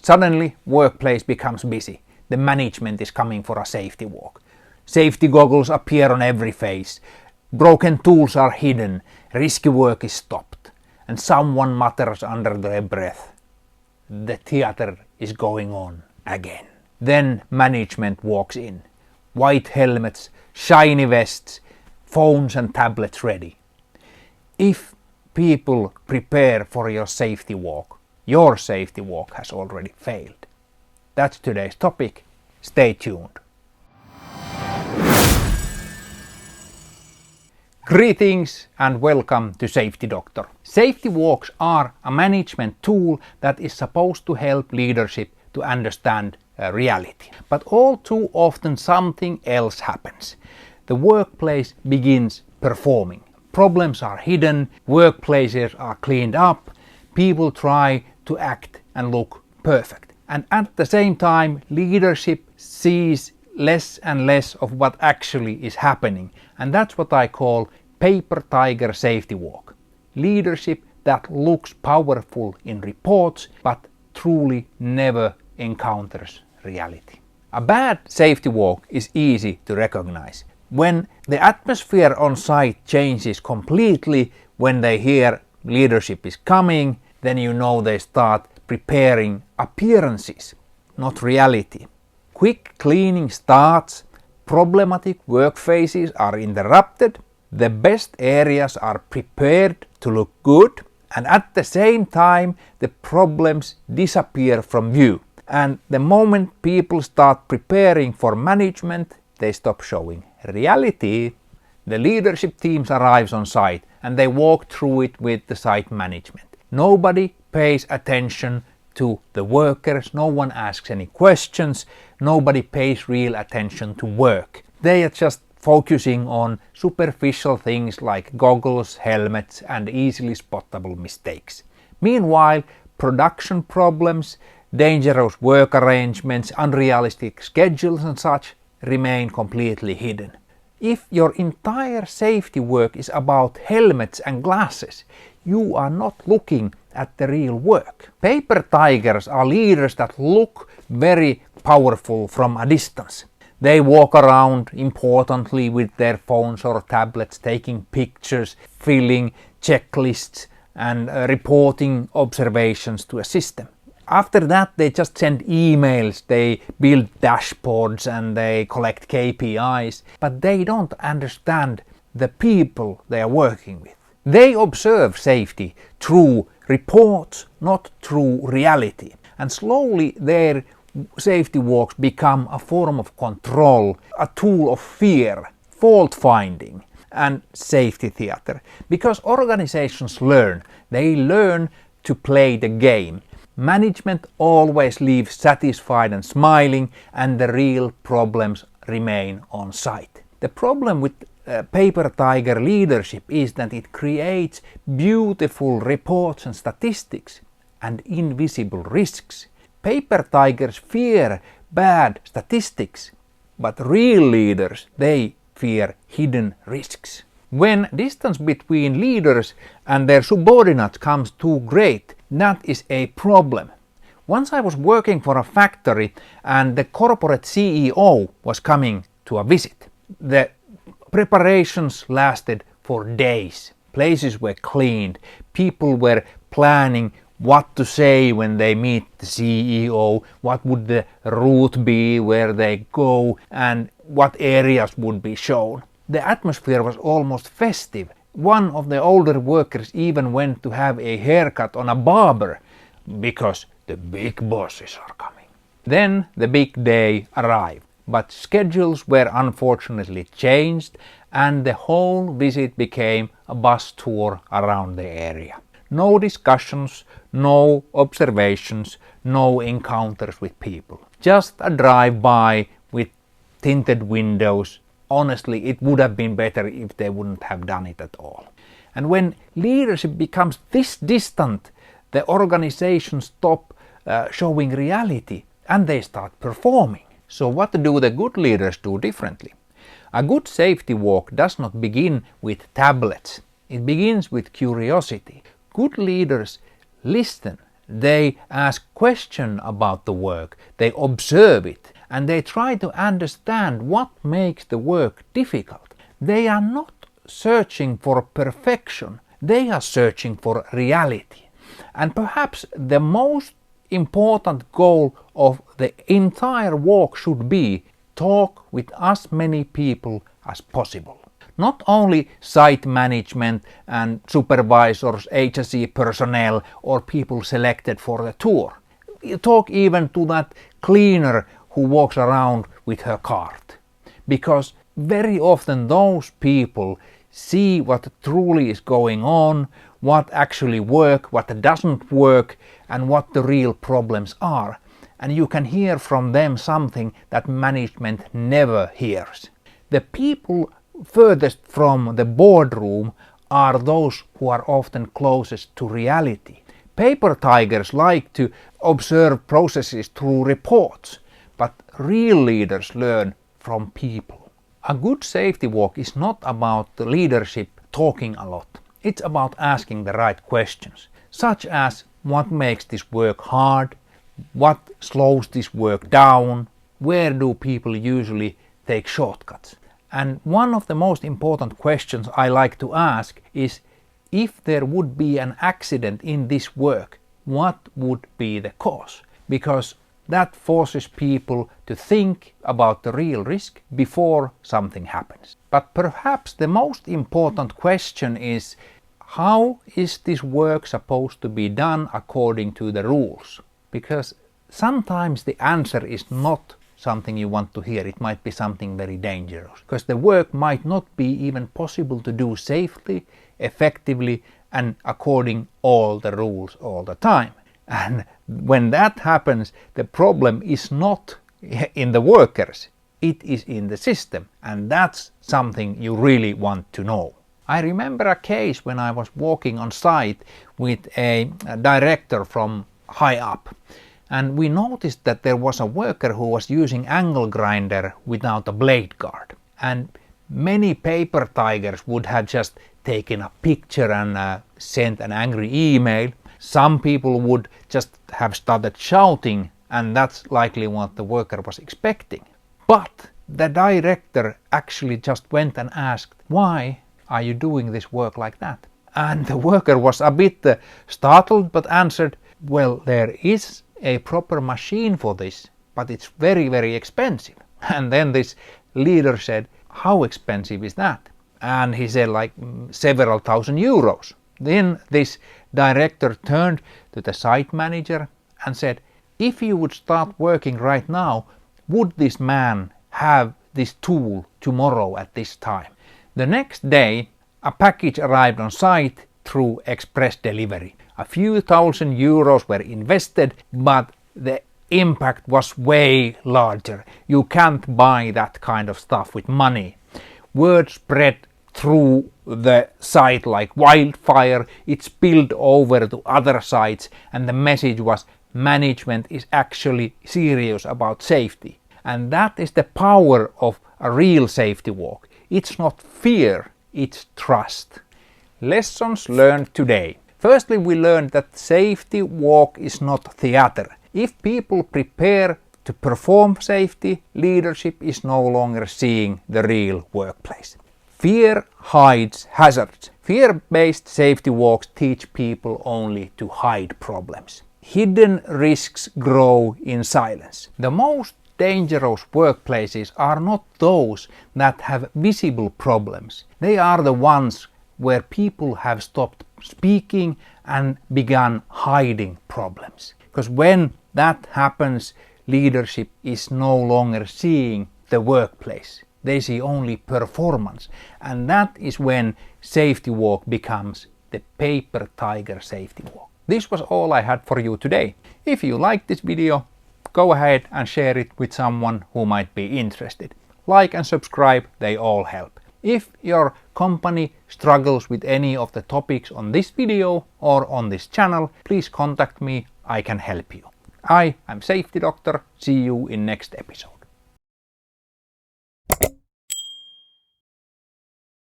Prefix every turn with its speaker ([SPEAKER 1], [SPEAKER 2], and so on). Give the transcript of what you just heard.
[SPEAKER 1] Suddenly, workplace becomes busy. The management is coming for a safety walk. Safety goggles appear on every face. Broken tools are hidden. Risky work is stopped. And someone mutters under their breath, "The theater is going on again." Then management walks in. White helmets, shiny vests, phones and tablets ready. If people prepare for your safety walk has already failed. That's today's topic. Stay tuned. Greetings and welcome to Safety Doctor. Safety walks are a management tool that is supposed to help leadership to understand reality. But all too often something else happens. The workplace begins performing. Problems are hidden, workplaces are cleaned up, people try to act and look perfect. And at the same time, leadership sees less and less of what actually is happening. And that's what I call paper tiger safety walk. Leadership that looks powerful in reports but truly never encounters reality. A bad safety walk is easy to recognize. When the atmosphere on site changes completely, when they hear leadership is coming, then you know they start preparing appearances, not reality. Quick cleaning starts, problematic work phases are interrupted, the best areas are prepared to look good, and at the same time the problems disappear from view. And the moment people start preparing for management, they stop showing reality. The leadership teams arrives on site and they walk through it with the site management. Nobody pays attention to the workers, no one asks any questions, nobody pays real attention to work. They are just focusing on superficial things like goggles, helmets and easily spottable mistakes. Meanwhile, production problems, dangerous work arrangements, unrealistic schedules and such remain completely hidden. If your entire safety work is about helmets and glasses, you are not looking at the real work. Paper tigers are leaders that look very powerful from a distance. They walk around importantly with their phones or tablets, taking pictures, filling checklists and reporting observations to a system. After that, they just send emails, they build dashboards and they collect KPIs, but they don't understand the people they are working with. They observe safety through reports, not through reality. And slowly their safety walks become a form of control, a tool of fear, fault finding and safety theater. Because organizations learn to play the game. Management always leaves satisfied and smiling and the real problems remain on site. The problem with paper tiger leadership is that it creates beautiful reports and statistics and invisible risks. Paper tigers fear bad statistics, but real leaders, they fear hidden risks. When distance between leaders and their subordinates comes too great, that is a problem. Once I was working for a factory and the corporate CEO was coming to a visit. The preparations lasted for days. Places were cleaned. People were planning what to say when they meet the CEO, what would the route be, where they go, and what areas would be shown. The atmosphere was almost festive. One of the older workers even went to have a haircut on a barber because the big bosses are coming. Then the big day arrived, but schedules were unfortunately changed and the whole visit became a bus tour around the area. No discussions, no observations, no encounters with people. Just a drive-by with tinted windows. Honestly, it would have been better if they wouldn't have done it at all. And when leadership becomes this distant, the organization stop showing reality and they start performing. So what do the good leaders do differently? A good safety walk does not begin with tablets. It begins with curiosity. Good leaders listen they ask questions about the work, they observe it, and they try to understand what makes the work difficult. They are not searching for perfection, they are searching for reality. And perhaps the most important goal of the entire walk should be talk with as many people as possible. Not only site management and supervisors, HSE personnel or people selected for the tour. You talk even to that cleaner who walks around with her cart. Because very often those people see what truly is going on, what actually works, what doesn't work, and what the real problems are. And you can hear from them something that management never hears. The people furthest from the boardroom are those who are often closest to reality. Paper tigers like to observe processes through reports, but real leaders learn from people. A good safety walk is not about the leadership talking a lot. It's about asking the right questions, such as what makes this work hard, what slows this work down, where do people usually take shortcuts. And one of the most important questions I like to ask is, if there would be an accident in this work, what would be the cause? Because that forces people to think about the real risk before something happens. But perhaps the most important question is, how is this work supposed to be done according to the rules? Because sometimes the answer is not something you want to hear. It might be something very dangerous. Because the work might not be even possible to do safely, effectively, and according all the rules all the time. And when that happens, the problem is not in the workers, it is in the system. And that's something you really want to know. I remember a case when I was walking on site with a director from high up. And we noticed that there was a worker who was using angle grinder without a blade guard. And many paper tigers would have just taken a picture and sent an angry email. Some people would just have started shouting, and that's likely what the worker was expecting. But the director actually just went and asked, why are you doing this work like that? And the worker was a bit startled, but answered, well, there is a proper machine for this, but it's very, very expensive. And then this leader said, how expensive is that? And he said, like several thousand euros. Then this director turned to the site manager and said, if you would start working right now, would this man have this tool tomorrow at this time? The next day, a package arrived on site through express delivery. A few thousand euros were invested, but the impact was way larger. You can't buy that kind of stuff with money. Word spread through the site like wildfire. It spilled over to other sites, and the message was, management is actually serious about safety. And that is the power of a real safety walk. It's not fear, it's trust. Lessons learned today. Firstly, we learned that safety walk is not theater. If people prepare to perform safety, leadership is no longer seeing the real workplace. Fear hides hazards. Fear-based safety walks teach people only to hide problems. Hidden risks grow in silence. The most dangerous workplaces are not those that have visible problems. They are the ones where people have stopped speaking and begun hiding problems. Because when that happens, leadership is no longer seeing the workplace. They see only performance. And that is when safety walk becomes the paper tiger safety walk. This was all I had for you today. If you liked this video, go ahead and share it with someone who might be interested. Like and subscribe, they all help. If your company struggles with any of the topics on this video or on this channel, please contact me, I can help you. I am Safety Doctor, see you in next episode.